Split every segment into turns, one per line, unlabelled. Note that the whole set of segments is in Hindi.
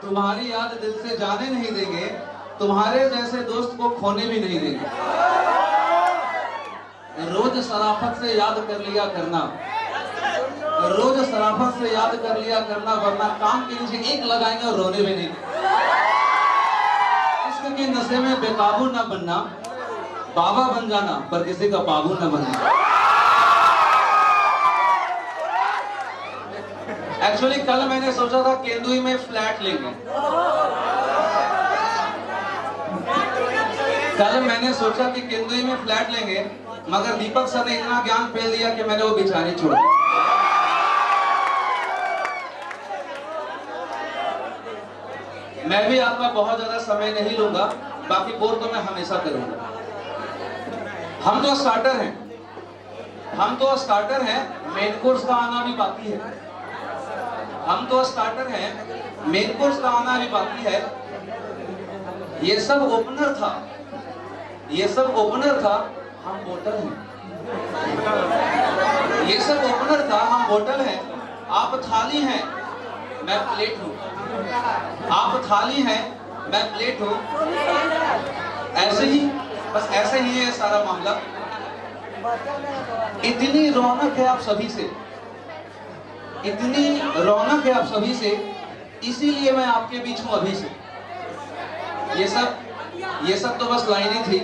तुम्हारी याद दिल से जाने नहीं देंगे, तुम्हारे जैसे दोस्त को खोने भी नहीं देंगे। रोज शराफत से याद कर लिया करना, रोज शराफत से याद कर लिया करना, वरना कान के नीचे एक लगाएंगे और रोने भी नहीं। इश्क के नशे में बेकाबू ना बनना, बाबा बन जाना पर किसी का बाबू ना बनना। एक्चुअली कल मैंने सोचा था केंदुई में फ्लैट लेंगे। कल मैंने सोचा कि केंदुई में फ्लैट लेंगे, मगर दीपक सर ने इतना ज्ञान फेल दिया कि मैंने वो बिछानी छोड़ दी। मैं भी आपका बहुत ज्यादा समय नहीं लूंगा, बाकी बोर तो मैं हमेशा करूंगा। हम तो स्टार्टर हैं, हम तो स्टार्टर हैं, मेन कोर्स का आना भी बाकी है। हम तो स्टार्टर हैं, मेन कोर्स का आना भी बाकी है। ये सब ओपनर था, ये सब ओपनर था, हम बोतल हैं। ये सब ओपनर था, हम बोतल हैं। आप थाली हैं, मैं प्लेट हूँ। आप थाली हैं, मैं प्लेट हूँ। ऐसे ही, बस ऐसे ही है सारा मामला। इतनी रौनक है आप सभी से, इतनी रौनक है आप सभी से, इसीलिए मैं आपके बीच हूं अभी से। ये सब तो बस लाइनें थी,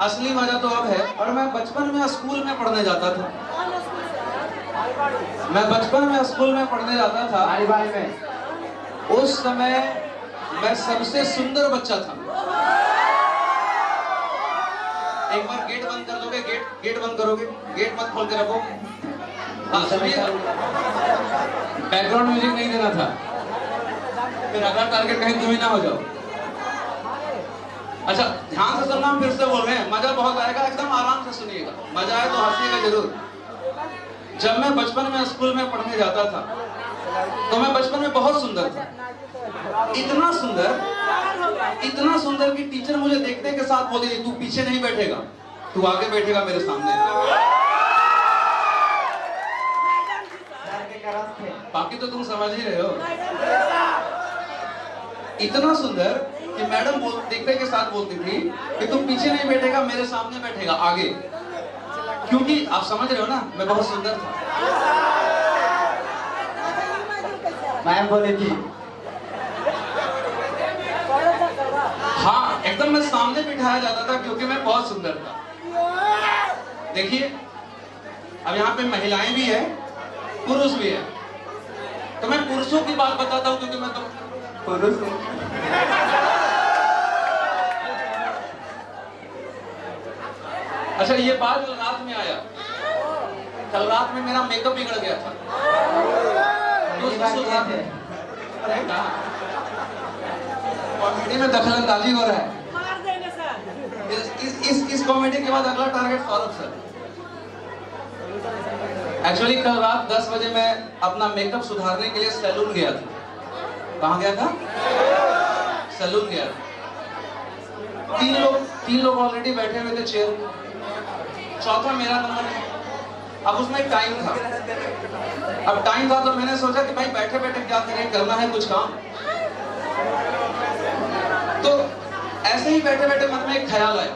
असली मजा तो अब है। और मैं बचपन में स्कूल में पढ़ने जाता था, मैं बचपन में स्कूल में पढ़ने जाता था। उस समय मैं सबसे सुंदर बच्चा था। एक बार गेट बंद कर दोगे, गेट बंद करोगे, गेट मत खोल के रखो। बैकग्राउंड म्यूजिक नहीं देना था, फिर अगला टारगेट कहीं तुम ही ना हो जाओ। अच्छा ध्यान से सुनना, हम फिर से बोल रहे हैं, मजा बहुत आएगा, एकदम आराम से सुनिएगा, मजा आए तो हंसिएगा जरूर। जब मैं बचपन में स्कूल में पढ़ने जाता था, तो मैं बचपन में बहुत सुंदर था। इतना सुंदर कि टीचर मुझे देखने के साथ बोलती थी, तू पीछे नहीं बैठेगा, तू आगे बैठेगा मेरे सामने। बाकी तो तुम समझ ही रहे हो। इतना सुंदर कि मैडम देखने के साथ बोलती थी कि तुम पीछे नहीं बैठेगा, मेरे सामने बैठेगा, आगे। क्योंकि आप समझ रहे हो ना, मैं बहुत सुंदर था। मैम बोली थी, हाँ एकदम मैं सामने बिठाया जाता था क्योंकि मैं बहुत सुंदर था। देखिए अब यहाँ पे महिलाएं भी है, पुरुष भी है, तो मैं पुरुषों की बात बताता हूँ क्योंकि मैं तो पुरुष हूँ। अच्छा ये बात कल रात में आया, कल रात में मेरा मेकअप बिगड़ गया था। कॉमेडी में दखलंदाजी हो रहा है। इस कॉमेडी के बाद अगला टारगेट सौरभ सर। एक्चुअली कल रात 10 बजे मैं अपना मेकअप सुधारने के लिए सैलून गया था। कहाँ गया था? सैलून गया था। 3 लोग 3 लोग ऑलरेडी बैठे हुए थे चेयर, चौथा मेरा नंबर है। अब उसमें टाइम था, तो मैंने सोचा कि भाई बैठे बैठे क्या करें, करना है कुछ काम। तो ऐसे ही बैठे बैठे मन में एक ख्याल आया,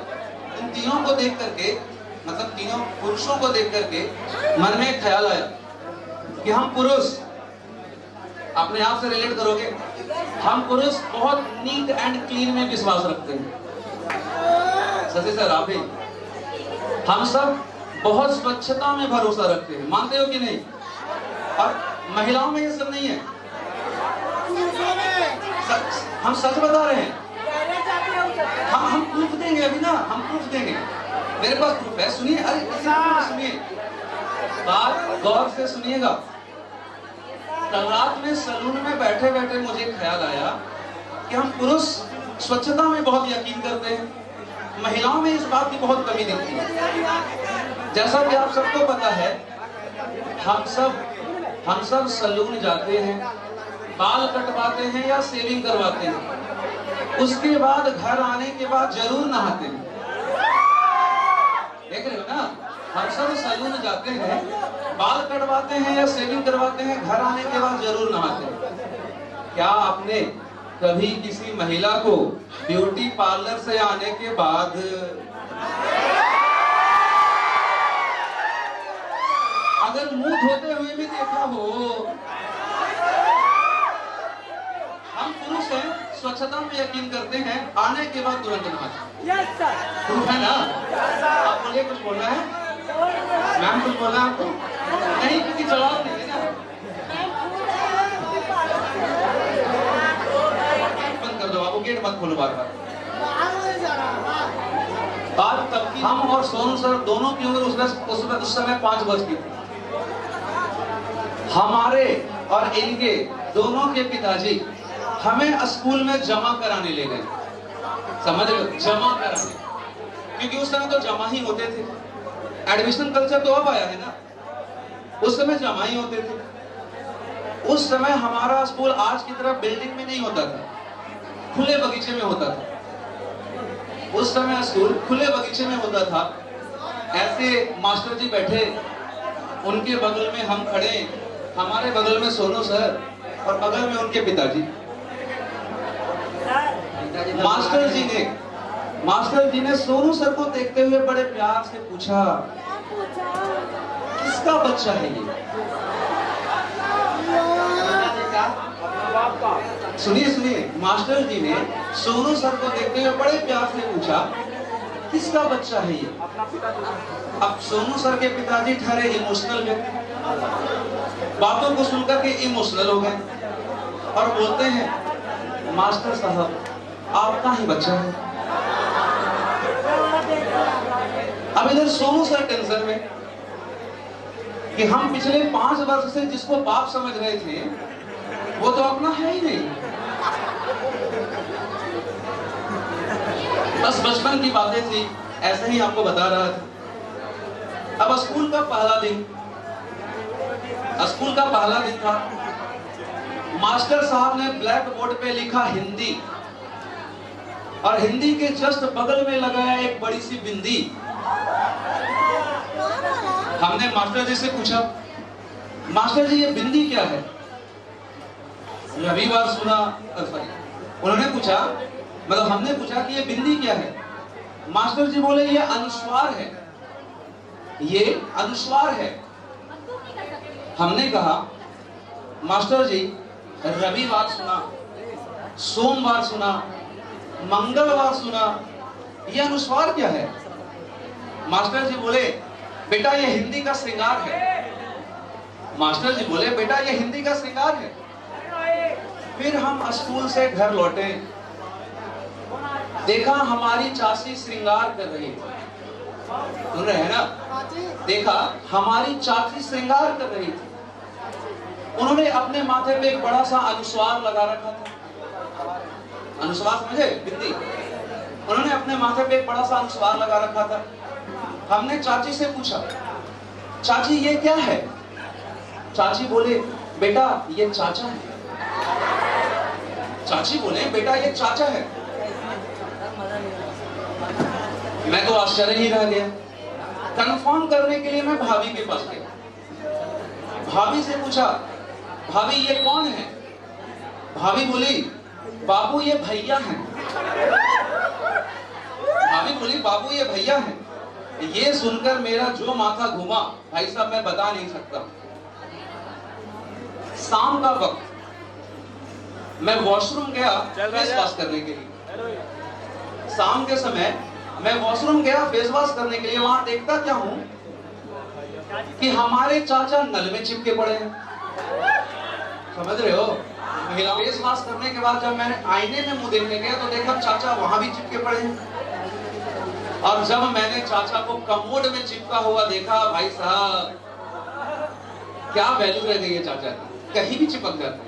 इन तीनों को देख करके, मतलब तीनों पुरुषों को देख करके मन में एक ख्याल आया कि हम पुरुष, अपने आप से रिलेट करोगे, हम पुरुष बहुत नीट एंड क्लीन में विश्वास रखते हैं। सही सर, आप ही, हम सब बहुत स्वच्छता में भरोसा रखते हैं, मानते हो कि नहीं? और महिलाओं में ये सब नहीं है। हम सच बता रहे हैं, हम प्रूफ देंगे अभी ना, हम प्रूफ देंगे, मेरे पास प्रूफ है। सुनिए, अरे सुनिए, बात गौर से सुनिएगा। कल रात में सलून में बैठे बैठे मुझे ख्याल आया कि हम पुरुष स्वच्छता में बहुत यकीन करते हैं, महिलाओं में इस बात की बहुत कमी दिखती है। जैसा कि आप सबको पता है, हम सब सलून जाते हैं, बाल कटवाते हैं या शेविंग करवाते हैं, उसके बाद घर आने के बाद जरूर नहाते हैं। देख रहे हो ना, हम सब सैलून जाते हैं, बाल कटवाते हैं या शेविंग करवाते हैं, घर आने के बाद जरूर नहाते हैं। क्या आपने कभी किसी महिला को ब्यूटी पार्लर से आने के बाद अगर मुंह धोते हुए भी देखा हो? हम पुरुष हैं, स्वच्छता में यकीन करते हैं, आने के बाद तुरंत नहाते हैं। प्रूफ है ना? आप बोलिए, कुछ बोलना है मैम? कुछ बोलना है आपको? नहीं, क्योंकि जवाब नहीं है ना। बंद कर दो, आपको गेट मत खोलो बार बार। बात तब की, हम और सोनू सर दोनों की उम्र उस समय 5 वर्ष की थी। हमारे और इनके दोनों के पिताजी हमें स्कूल में जमा कराने ले गए। समझ लो, जमा कराने, क्योंकि उस समय तो जमा ही होते थे। एडमिशन कल्चर तो अब आया है ना, उस समय जमा ही होते थे। उस समय हमारा स्कूल आज की तरह बिल्डिंग में नहीं होता था, खुले बगीचे में होता था। उस समय स्कूल खुले बगीचे में होता था। ऐसे मास्टर जी बैठे, उनके बगल में हम खड़े, हमारे बगल में सोनू सर और बगल में उनके पिताजी। मास्टर जी ने सोनू सर को देखते हुए बड़े प्यार से पूछा, किसका बच्चा है ये? सुनिए, मास्टर जी ने सोनू सर को देखते हुए बड़े प्यार से पूछा, किसका बच्चा है ये? अब सोनू सर के पिताजी ठहरे इमोशनल व्यक्ति, बातों को सुनकर के इमोशनल हो गए और बोलते हैं, मास्टर साहब, आपका ही बच्चा है। अब इधर सोनू सर टेंशन में कि हम पिछले 5 वर्ष से जिसको बाप समझ रहे थे, वो तो अपना है ही नहीं। बस बचपन की बातें थी, ऐसे ही आपको बता रहा था। अब स्कूल का पहला दिन था। मास्टर साहब ने ब्लैक बोर्ड पे लिखा हिंदी, और हिंदी के जस्ट बगल में लगाया एक बड़ी सी बिंदी। हमने मास्टर जी से पूछा, मास्टर जी ये बिंदी क्या है? रविवार सुना, उन्होंने पूछा, मतलब हमने पूछा कि ये बिंदी क्या है? मास्टर जी बोले, ये अनुस्वार है, ये अनुस्वार है। हमने कहा, मास्टर जी रविवार सुना, सोमवार सुना, मंगलवार सुना, ये अनुस्वार क्या है? मास्टर जी बोले, बेटा ये हिंदी का श्रृंगार है। मास्टर जी बोले, बेटा ये हिंदी का श्रृंगार है। फिर हम स्कूल से घर लौटे, देखा हमारी चाची श्रृंगार कर रही थी। सुन रहे हैं ना? देखा हमारी चाची श्रृंगार कर रही थी। उन्होंने अपने माथे पे एक बड़ा सा अनुस्वार लगा रखा था। अनुस्वार समझे? बिंदी। उन्होंने अपने माथे पे एक बड़ा सा अनुस्वार लगा रखा था। हमने चाची से पूछा, चाची ये क्या है? चाची बोले, बेटा ये चाचा है। चाची बोले, बेटा ये चाचा है। मैं तो आश्चर्य ही रह गया। कंफर्म करने के लिए मैं भाभी के पास गया। भाभी से पूछा, भाभी ये कौन है? भाभी बोली, बाबू ये भैया हैं। भाभी बोली, बाबू ये भैया हैं। ये सुनकर मेरा जो माथा घूमा, भाई साहब मैं बता नहीं सकता। शाम का वक्त मैं वॉशरूम गया फेस वॉश करने के लिए। शाम के समय मैं वॉशरूम गया फेस वॉश करने के लिए। वहां देखता क्या हूं कि हमारे चाचा नल में चिपके पड़े हैं। समझ रहे हो? महिला फेस वॉश करने के बाद जब मैंने आईने में मुंह देखने गया तो देखा चाचा वहां भी चिपके पड़े हैं। और जब मैंने चाचा को कमोड में चिपका हुआ देखा, भाई साहब क्या वैल्यू रह गई है चाचा की, कहीं भी चिपक जाते हैं।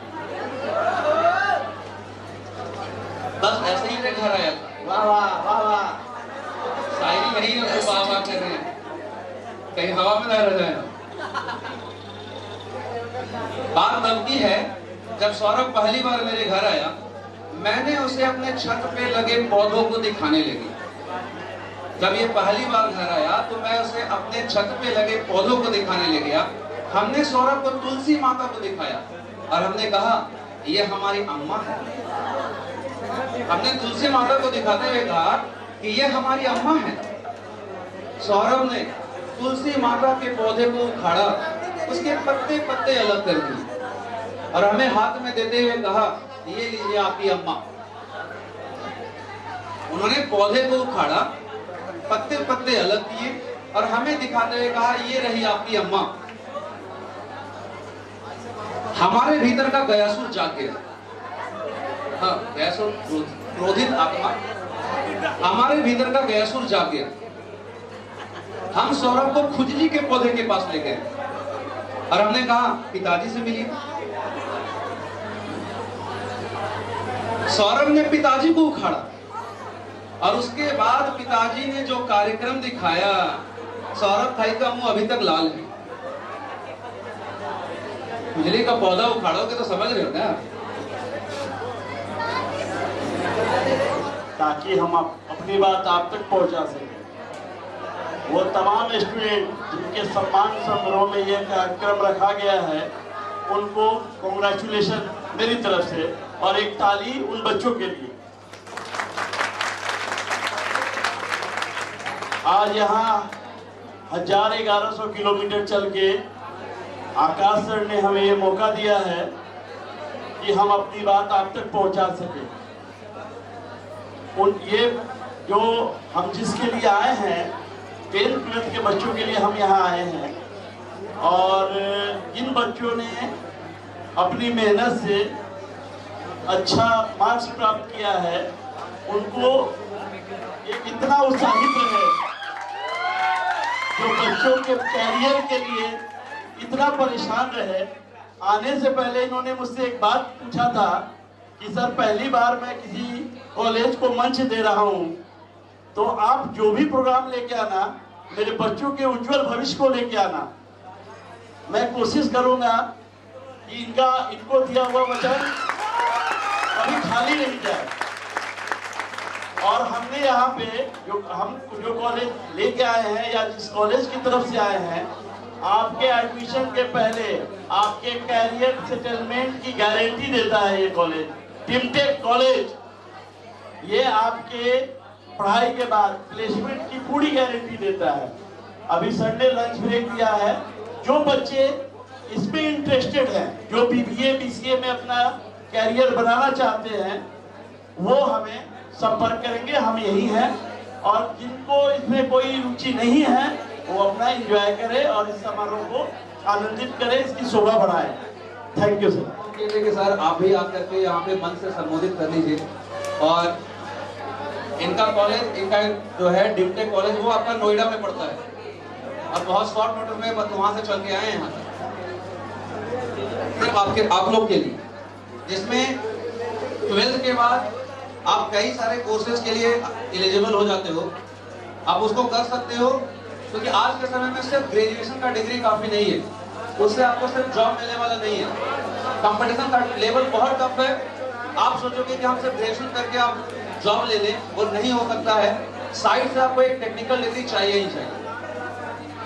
बस ऐसे ही मैं घर आया था।
वाह वाह वाह वाह,
शायरी नहीं है तो वाह वाह कर रहे हैं, कहीं हवा में ना रह जाए। बात तब की है जब सौरभ पहली बार मेरे घर आया। मैंने उसे अपने छत पे लगे पौधों को दिखाने लगी। जब ये पहली बार घर आया तो मैं उसे अपने छत पे लगे पौधों को दिखाने ले गया। हमने सौरभ को तुलसी माता को दिखाया और हमने कहा ये हमारी अम्मा है। हमने तुलसी माता को दिखाते हुए कहा कि ये हमारी अम्मा है। सौरभ ने तुलसी माता के पौधे को उखाड़ा, उसके पत्ते पत्ते अलग कर दिए और हमें हाथ में देते हुए कहा ये लीजिए आपकी अम्मा। उन्होंने पौधे को उखाड़ा, पत्ते पत्ते अलग किए और हमें दिखाते हुए कहा ये रही आपकी अम्मा। हमारे भीतर का गयासुर जाग गया। हाँ, गयासुर क्रोधित आत्मा, हमारे भीतर का गयासुर जाग गया। हम सौरभ को खुजली के पौधे के पास ले गए और हमने कहा पिताजी से मिलिए। सौरभ ने पिताजी को उखाड़ा और उसके बाद पिताजी ने जो कार्यक्रम दिखाया, सौरभ भाई का मुंह अभी तक लाल है। खुजली का पौधा उखाड़ोगे तो समझ रहे हो ना।
ताकि हम अपनी बात आप तक पहुंचा सकें। वो तमाम स्टूडेंट जिनके सम्मान समारोह में यह कार्यक्रम रखा गया है, उनको कॉन्ग्रेचुलेशन मेरी तरफ से और एक ताली उन बच्चों के लिए। आज यहाँ 1100 किलोमीटर चल के आकाश सर ने हमें ये मौका दिया है कि हम अपनी बात आप तक पहुंचा सके। उन ये जो हम जिसके लिए आए हैं, 10th 12th के बच्चों के लिए हम यहाँ आए हैं और इन बच्चों ने अपनी मेहनत से अच्छा मार्क्स प्राप्त किया है। उनको एक इतना उत्साहित रहे जो बच्चों के कैरियर के लिए इतना परेशान रहे। आने से पहले इन्होंने मुझसे एक बात पूछा था कि सर पहली बार मैं किसी कॉलेज को मंच दे रहा हूँ, तो आप जो भी प्रोग्राम लेके आना मेरे बच्चों के उज्जवल भविष्य को लेके आना। मैं कोशिश करूंगा कि इनको दिया हुआ वचन कभी खाली नहीं जाए। और हमने यहाँ पे जो कॉलेज लेके आए हैं या जिस कॉलेज की तरफ से आए हैं, आपके एडमिशन के पहले आपके कैरियर सेटलमेंट की गारंटी देता है ये कॉलेज। टिमटेक कॉलेज ये आपके पढ़ाई के बाद प्लेसमेंट की पूरी गारंटी देता है। अभी संडे लंच ब्रेक दिया है। जो बच्चे इसमें इंटरेस्टेड हैं, जो BBA BCA में अपना कैरियर बनाना चाहते हैं, वो हमें संपर्क करेंगे। हम यही हैं। और जिनको इसमें कोई रुचि नहीं है वो अपना एंजॉय करे और इस समारोह को आनंदित करे, इसकी शोभा बढ़ाए। Thank you sir.
कहते कि सर आप भी आकर के यहाँ पे मन से संबोधित कर लीजिए। और इनका कॉलेज, इनका जो है टिमटेक कॉलेज, वो आपका नोएडा में पड़ता है और बहुत शॉर्ट नोटिस में वहां से चल के आए हैं यहाँ तक सिर्फ आप लोग के लिए, जिसमें 12th के बाद आप कई सारे कोर्सेज के लिए एलिजिबल हो जाते हो। आप उसको कर सकते हो क्योंकि आज के समय में सिर्फ ग्रेजुएशन का डिग्री काफी नहीं है, उससे आपको सिर्फ जॉब मिलने वाला नहीं है। कंपटीशन का लेवल बहुत टफ है। आप सोचोगे कि हम सिर्फ ग्रेजुएशन करके आप जॉब ले लें, वो नहीं हो सकता है। साइड से आपको एक टेक्निकल डिग्री चाहिए ही चाहिए।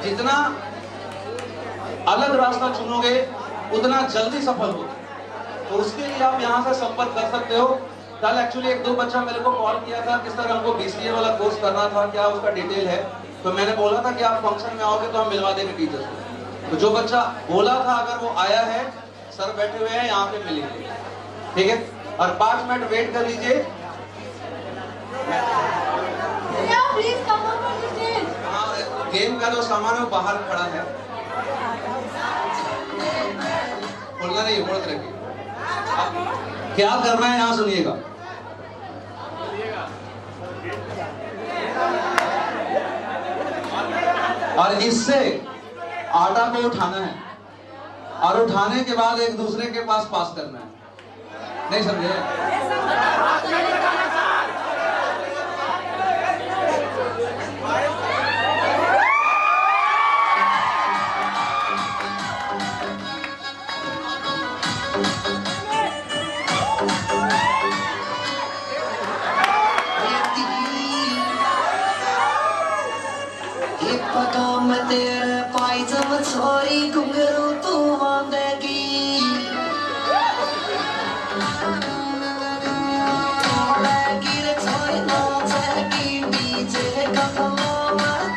जितना अलग रास्ता चुनोगे उतना जल्दी सफल हो। तो उसके लिए आप यहाँ से संपर्क कर सकते हो। कल एक्चुअली एक दो बच्चा मेरे को कॉल किया था कि सर हमको BCA वाला कोर्स करना था, क्या उसका डिटेल है? तो मैंने बोला था कि आप फंक्शन में आओगे तो हम मिलवा देंगे टीचर्स को। तो जो बच्चा बोला था अगर वो आया है, सर बैठे हुए हैं यहाँ पे मिलेंगे, ठीक है? और 5 मिनट वेट कर लीजिए। गेम का जो सामान है वो बाहर खड़ा है, खोलना नहीं, होल्ड रखिए। क्या करना है यहाँ सुनिएगा। और इससे आटा को उठाना है और उठाने के बाद एक दूसरे के पास पास करना है। नहीं समझे?
तेरे पाई जब छोरी घुंघरू तू मांगेगी गिर छोरी नाचेगी डीजे का कमाल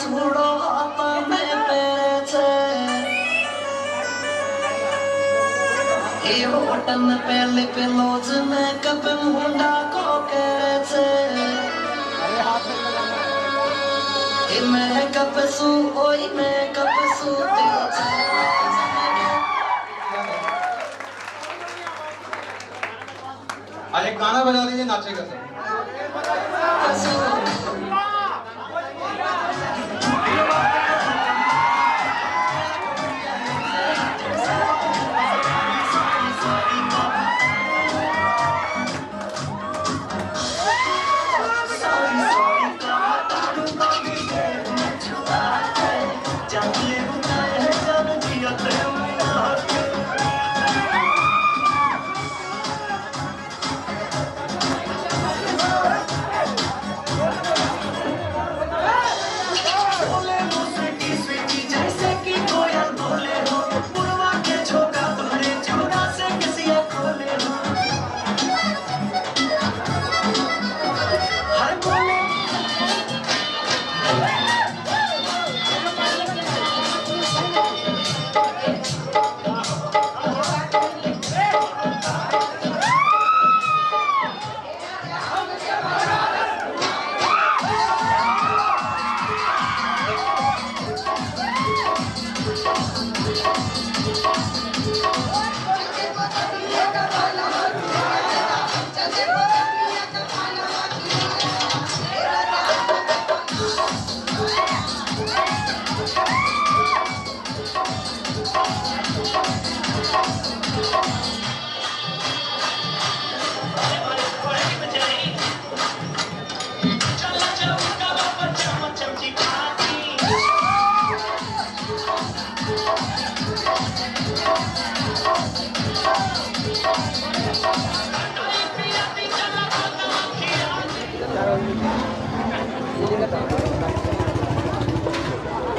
छोड़ो आता मैं मेरे से ये होटल में पहले पे लॉज में कब मुंडा को करे से ये मैं कब सू ओई मैं कब सू
अरे गाना बजा दीजिए, नाचेगा सर।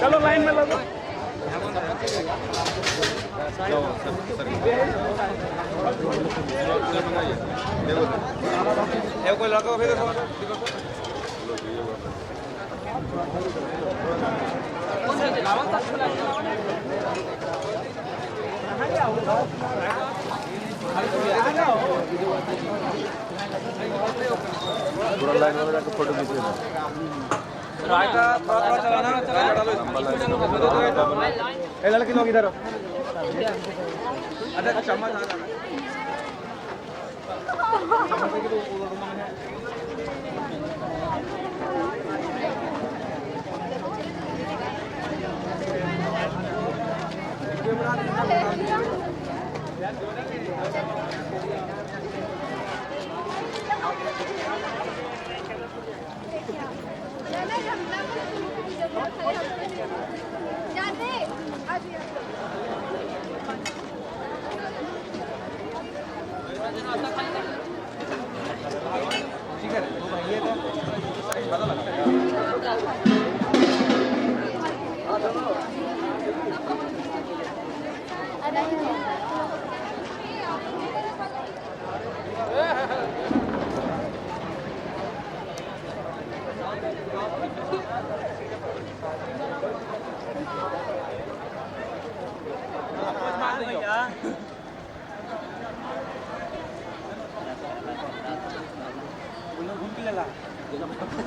चलो लाइन में लगो। कोई लड़का फिर पूरा लाइन में जाकर फोटो खींचिए। थोड़ा चलाना, ए लड़की लोग इधर अच्छा चम्मच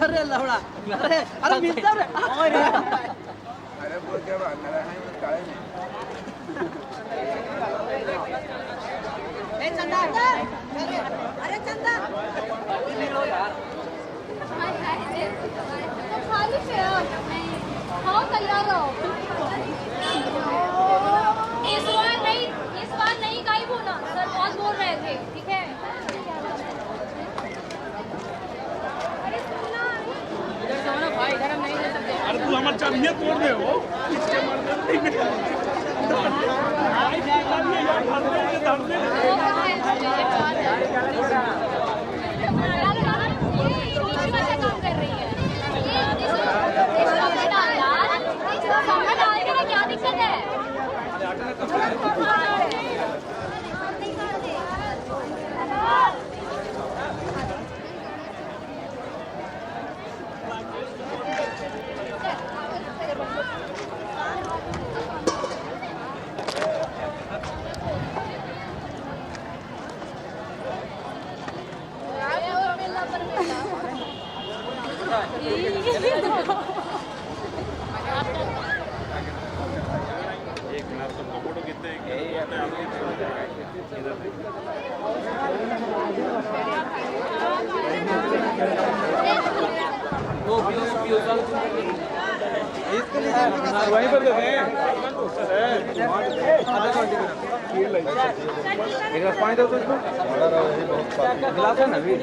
अरे लवड़ा अरे अरे मिलता रे
अरे बोल क्या बात कर रहा है काले में
ए चंदा अरे चंदा
खाली से हाँ तैयार हो इस बार नहीं गायब होना सर बहुत बोल रहे थे ठीक है भाई इधर हम नहीं ले सकते
अरे तू हमारे चाबियां तोड़ दे हो इसके मर्द
काम कर रही है क्या दिक्कत है
वहीं पर देते हैं एक गिलास पानी दो तो इसको गिलास है ना अभी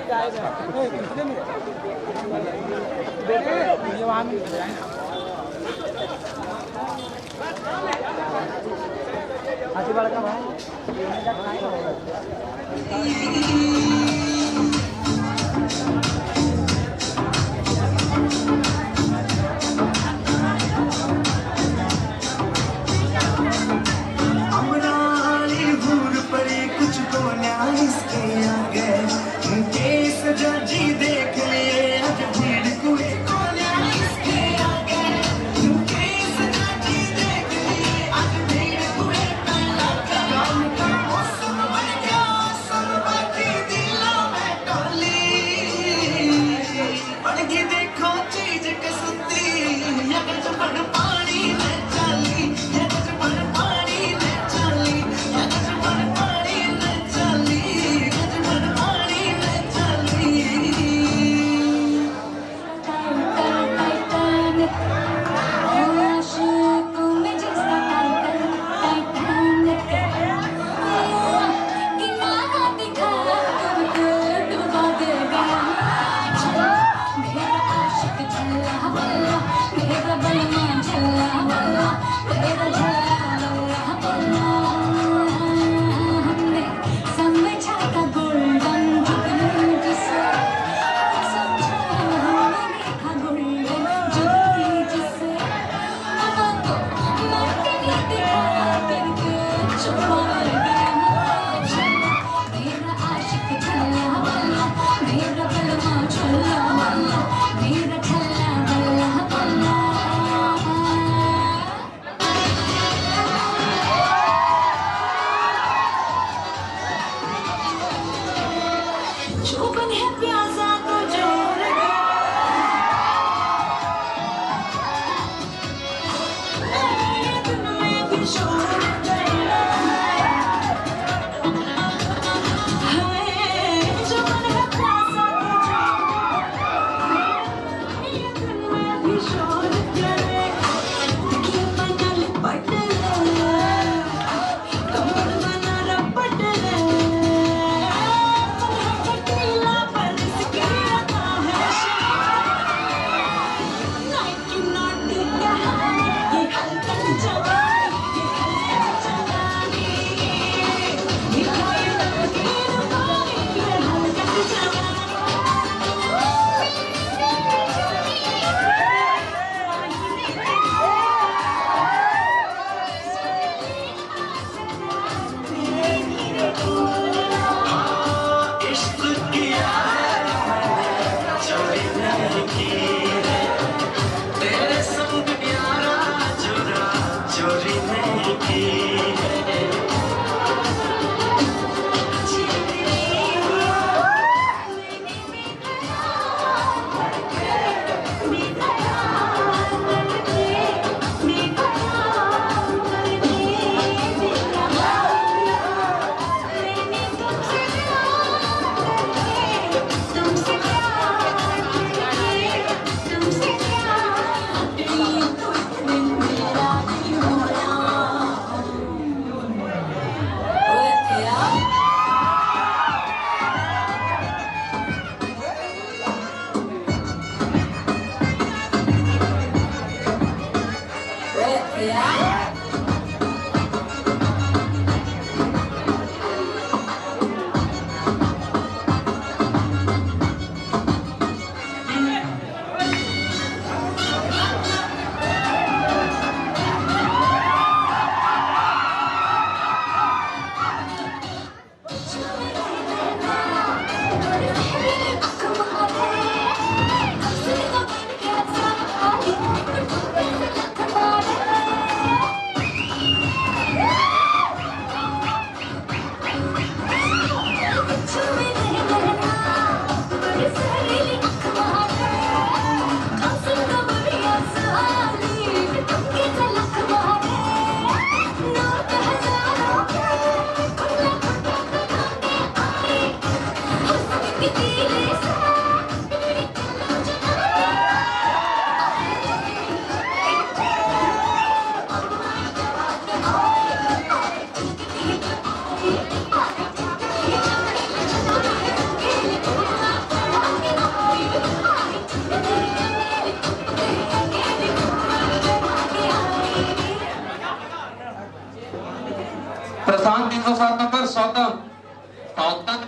307 नंबर सौतम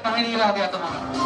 कहीं नहीं रह गया तुम्हारा।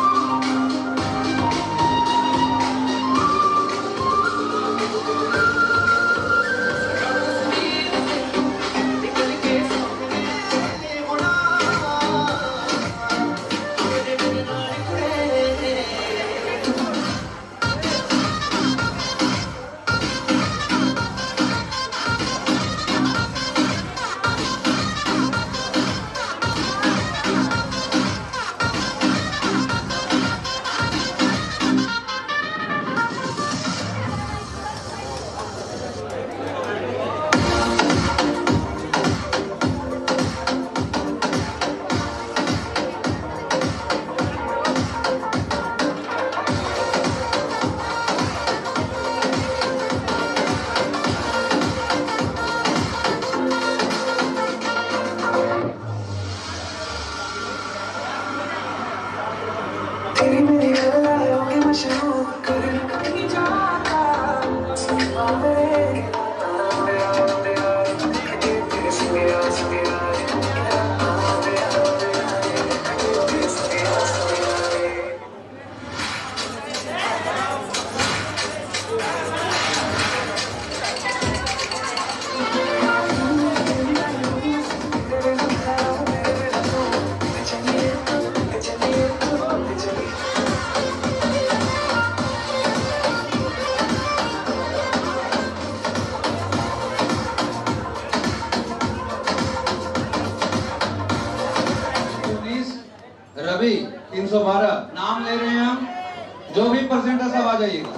रवि 312 नाम ले रहे हैं हम, जो भी परसेंट है सब आ जाइएगा।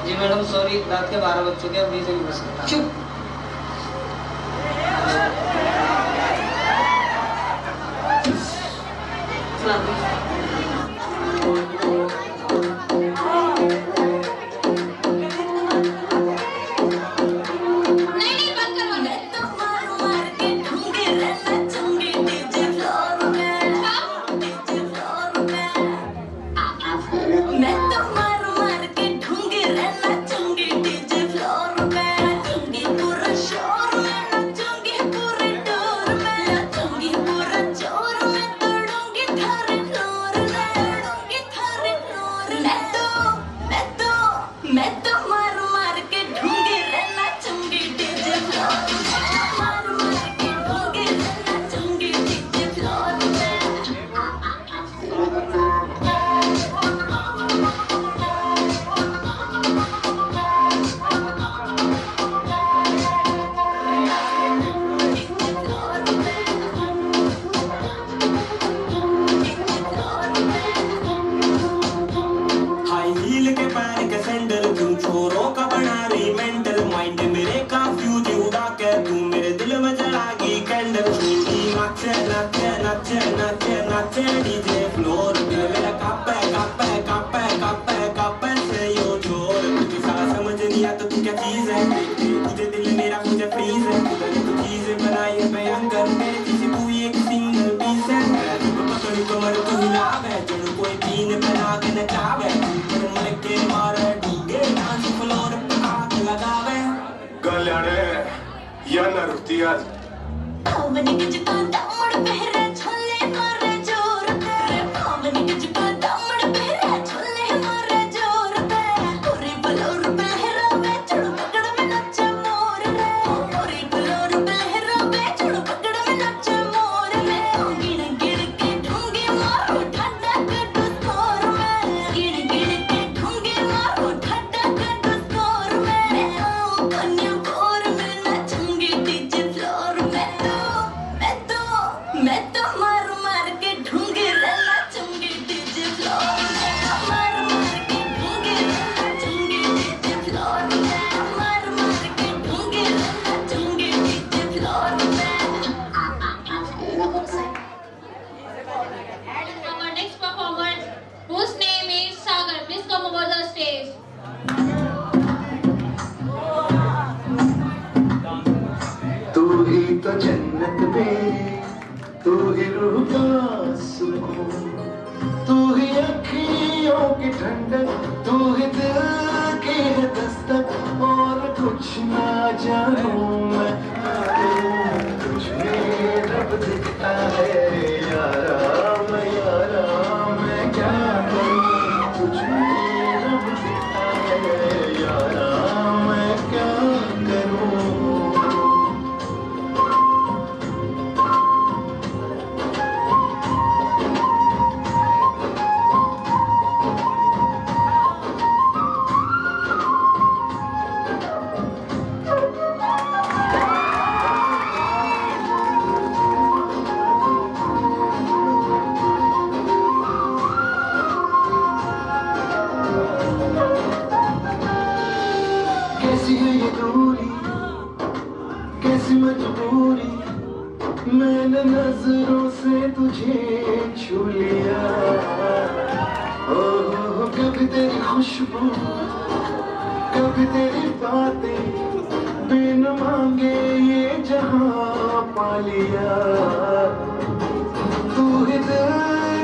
जी मैडम सॉरी, रात के 12 बज चुके हैं, अभी से नहीं बस सकता।
चुप।
मैं तो मार मार के ढूंढ रहा चुंगी डीजे फ्लोर पे, चुंगी नाचे नाचे नाचे नाचे नाचे डीजे फ्लोर दिल मेरा कापे कापे कापे कापे कापे से यो जोर तुझे सारा समझ नहीं आता तू क्या चीज है तुझे दिल मेरा मुझे फ्रीज है तू चीज बनाई है भयंकर मेरे किसी तू एक सिंगल पीस है पकड़ कमर तू हिलावे चल कोई पीन बना के नचावे मर के मारे डूगे डांस फ्लोर पे हाथ लगावे
गल्याने या ना रुकती आज
भावनी के जपाता मुड़ पहरे छोले मारे जोर पे भावनी के जपाता मुड़ पहरे छोले मारे जोर पे पूरी बलोर पहरा में चढ़ पकड़ में नचे मोर रे पूरी बलोर पहरा में चढ़ पकड़ में नचे मोर रे गिन गिन के ढूंगे मारो ठंडा कटु स्कोर में गिन गिन के ढूंगे मारो ठंडा कटु स्कोर में कन्या बोर में नचूंगी डीजे फ्लोर में मैं तो मार मार के ढूंढे रहना चूंगी डीजे फ्लोर में मार मार के ढूंढे रहना चूंगी डीजे फ्लोर में मार मार के ढूंढे रहना चूंगी डीजे फ्लोर में
Our next performer, whose name is Sagar, please come over the stage.
तू ही तो जन्नत में तू ही रूह का सुकून तू ही अखियों की ठंडक तू ही दिल की है दस्तक और कुछ ना जानू मैं तुझ में रब दिखता है यारा मैं क्या करूं तुझ में रब दिखता है यारा मैं क्या करूं कैसी है ये दूरी कैसी मजबूरी मैंने नजरों से तुझे छू लिया ओह कभी तेरी खुशबू कभी तेरी बातें बिन मांगे ये जहां पा लिया तू ही दिल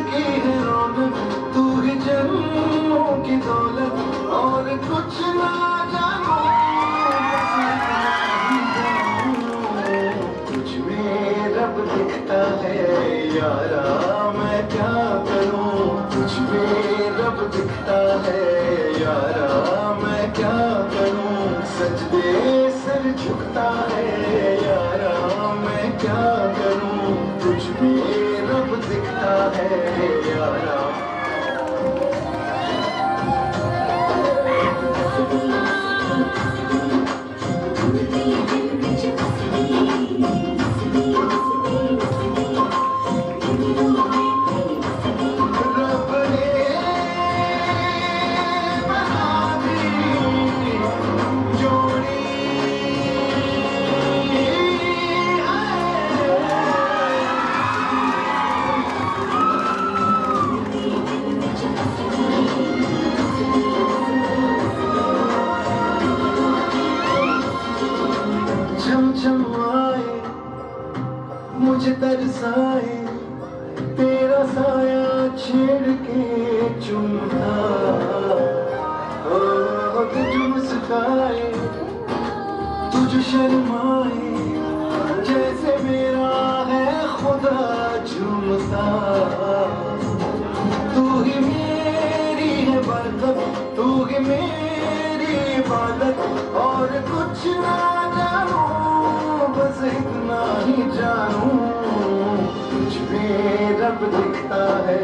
की है रौनक तू ही जन्मों की दौलत और कुछ ना जानो तुझ में रब दिखता है यारा मैं क्या करूं तुझ में रब दिखता है यारा मैं क्या करूं सजदे सर झुकता है यारा मैं क्या करूं तुझ में रब दिखता है यारा रब ने बना दी जोड़ी झमझम आए मुझे तरसाए तेरा साया छेड़ के चुमता तुझ मुस्काए तुझ शर्माए जैसे मेरा है खुदा झूमता तू ही मेरी है बरकत तू ही मेरी इबादत और कुछ ना जानू बस इतना ही जानू तुझ में रब दिखता है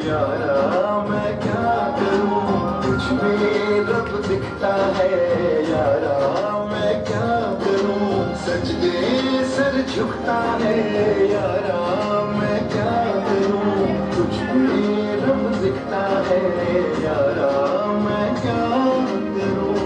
यारा मैं क्या करूं तुझ में रब दिखता है यारा मैं क्या करूं सजदे सर झुकता है यारा मैं क्या करूं तुझ में रब दिखता है यारा मैं क्या करूं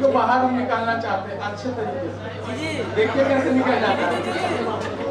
इसको बाहर हम निकालना चाहते हैं अच्छे तरीके से। देखिए कैसे निकल जाता है।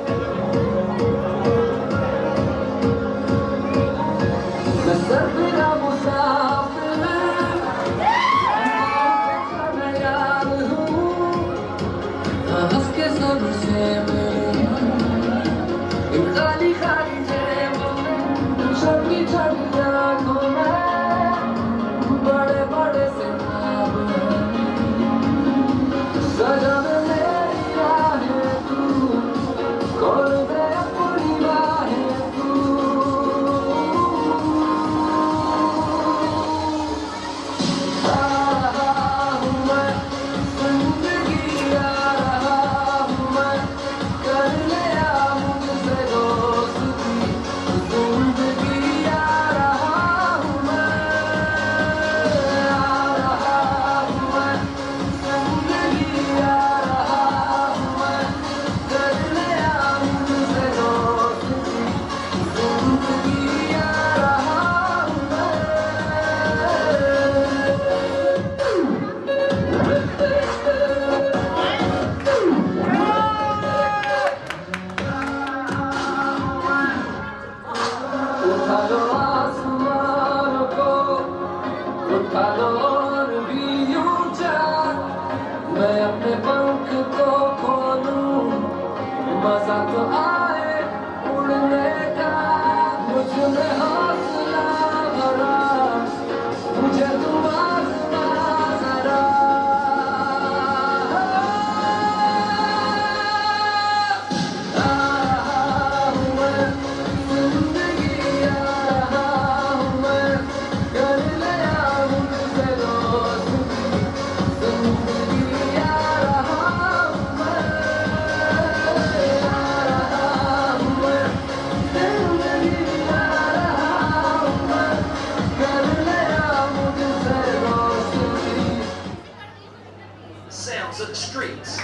Sounds of the streets.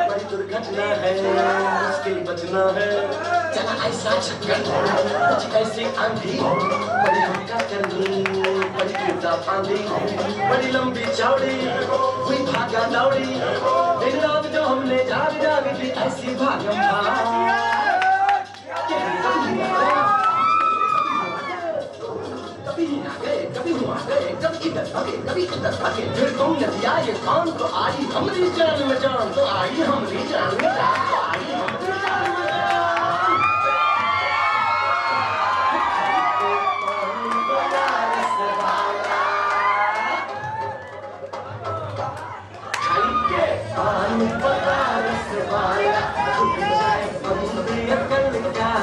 बड़ी दुर्घटना है उसके
बचना है। चला ऐसा चक्कर कुछ ऐसी आंधी बड़ी हमका करनी बड़ी गिरता फांदी बड़ी लंबी चौड़ी हुई भागा दौड़ी दिन रात जो हमने जाग जाग दी ऐसी भागम कभी आगे कभी वहाँ गए कभी इधर भागे कभी उधर भागे फिर तुम नदिया ये कौन तो आई हमारी जान में जान तो आई हमारी जान में जान तो आई हमारी जान में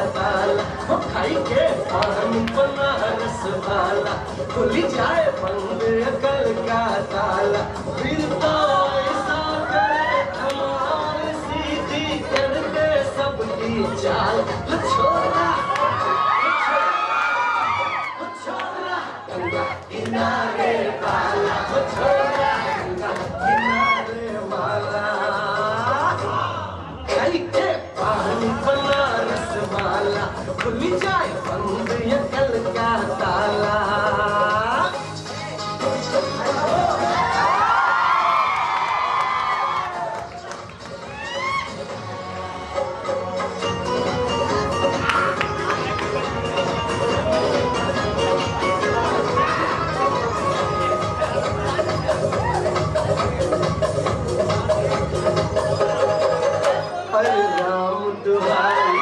खाई के पान बना रस वाला खुली जाए बंद अकल का ताला फिर तो ऐसा करे कमाल सीधी कर दे सबकी चाल छोरा गंगा किनारे वाला छोरा गंगा किनारे वाला खाई के पान बना रस वाला खुली जाए बंद अकल का ताला अरे राम दुहाई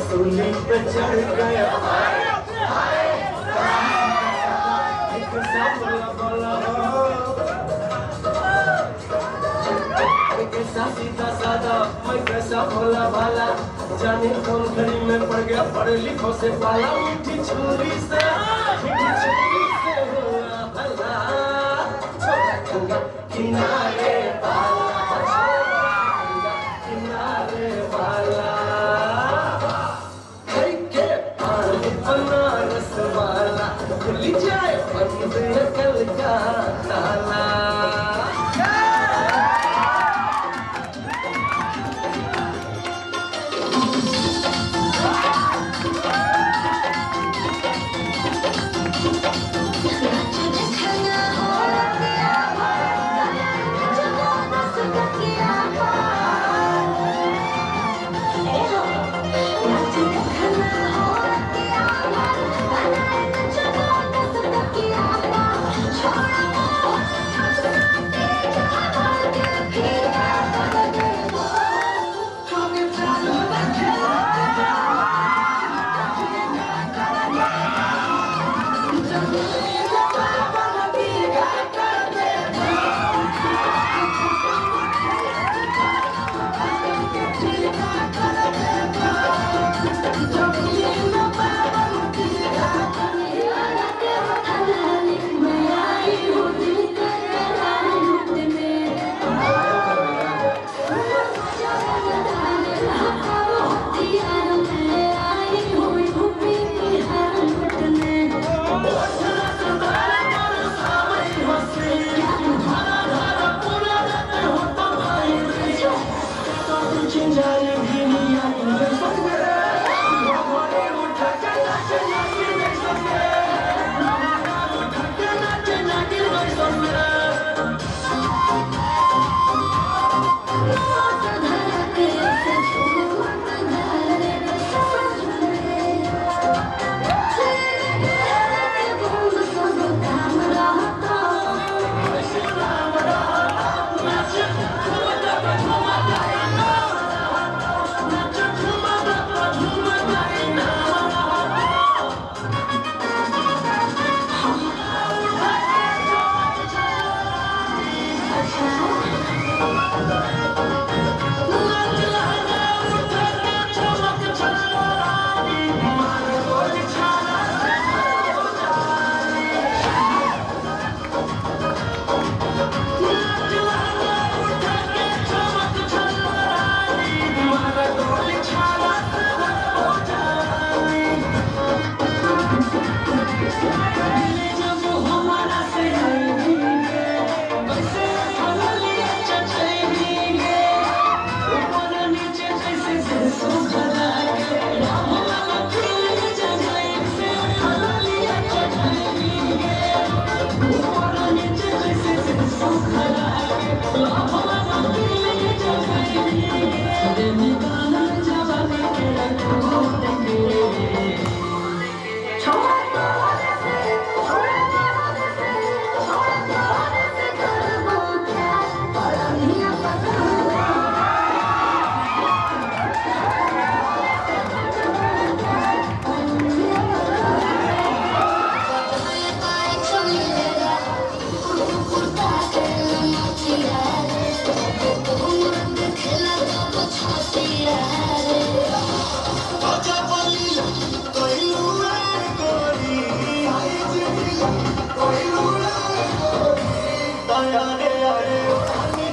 सूली पे चढ़ गया कैसा सीधा साधा मैं कैसा भोला भाला जाने कौन घड़ी में पड़ गया पढ़े लिखों से पाला मीठी छुरी से हुआ भला छोटा गंगा किनारे वाला गंगा किनारे वाला बनारस वाला खुली जाए बंद अकल का ताला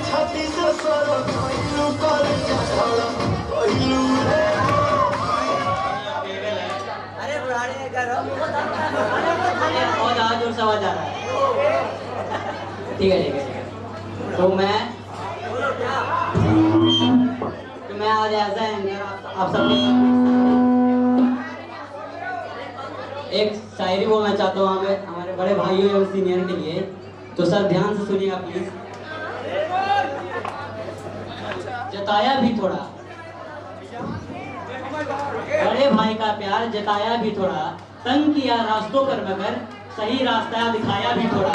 छाती से सर कोइलू कर छाड़ा कोइलू रे।
अरे बुढ़ाने करो
बहुत आज जोर से आवाज आ रहा है। ठीक है तो मैं आज ऐसा एंकर आप सबके एक शायरी बोलना चाहता हूँ हमारे बड़े भाइयों और सीनियर के लिए। तो सर ध्यान से सुनिएगा प्लीज। जताया भी थोड़ा बड़े भाई का प्यार, जताया भी थोड़ा, तंग किया रास्तों पर मगर सही रास्ता दिखाया भी थोड़ा।